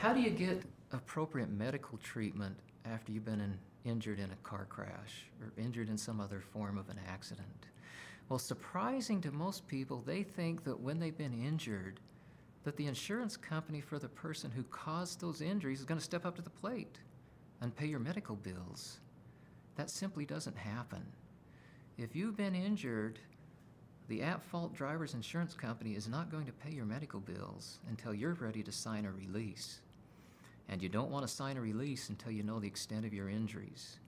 How do you get appropriate medical treatment after you've been injured in a car crash or injured in some other form of an accident? Well, surprising to most people, they think that when they've been injured, that the insurance company for the person who caused those injuries is going to step up to the plate and pay your medical bills. That simply doesn't happen. If you've been injured, the at-fault driver's insurance company is not going to pay your medical bills until you're ready to sign a release. And you don't want to sign a release until you know the extent of your injuries.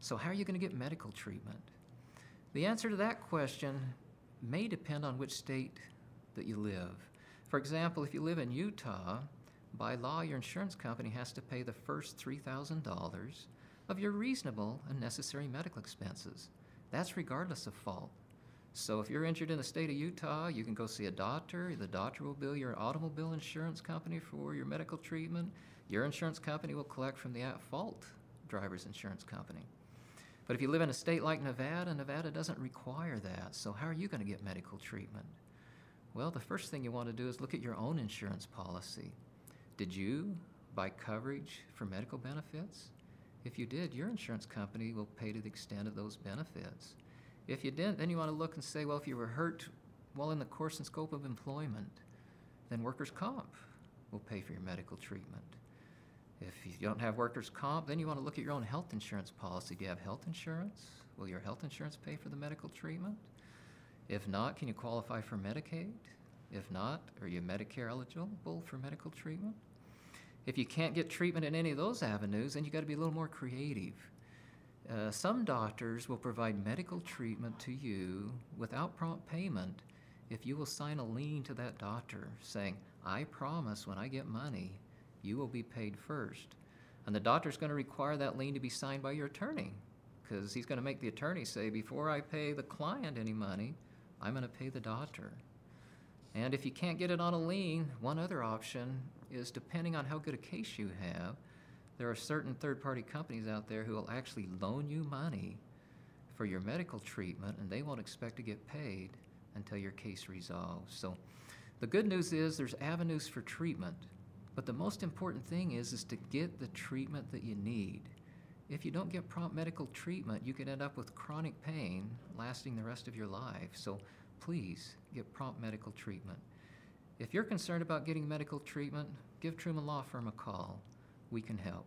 So how are you going to get medical treatment? The answer to that question may depend on which state that you live. For example, if you live in Utah, by law, your insurance company has to pay the first $3,000 of your reasonable and necessary medical expenses. That's regardless of fault. So if you're injured in the state of Utah, you can go see a doctor. The doctor will bill your automobile insurance company for your medical treatment. Your insurance company will collect from the at-fault driver's insurance company. But if you live in a state like Nevada, Nevada doesn't require that. So how are you going to get medical treatment? Well, the first thing you want to do is look at your own insurance policy. Did you buy coverage for medical benefits? If you did, your insurance company will pay to the extent of those benefits. If you didn't, then you want to look and say, well, if you were hurt while in the course and scope of employment, then workers' comp will pay for your medical treatment. If you don't have workers' comp, then you want to look at your own health insurance policy. Do you have health insurance? Will your health insurance pay for the medical treatment? If not, can you qualify for Medicaid? If not, are you Medicare eligible for medical treatment? If you can't get treatment in any of those avenues, then you got to be a little more creative. Some doctors will provide medical treatment to you without prompt payment if you will sign a lien to that doctor saying, I promise when I get money, you will be paid first. And the doctor's going to require that lien to be signed by your attorney because he's going to make the attorney say, before I pay the client any money, I'm going to pay the doctor. And if you can't get it on a lien, one other option is, depending on how good a case you have, there are certain third-party companies out there who will actually loan you money for your medical treatment, and they won't expect to get paid until your case resolves. So the good news is there's avenues for treatment, but the most important thing is to get the treatment that you need. If you don't get prompt medical treatment, you could end up with chronic pain lasting the rest of your life. So please get prompt medical treatment. If you're concerned about getting medical treatment, give Truman Law Firm a call. We can help.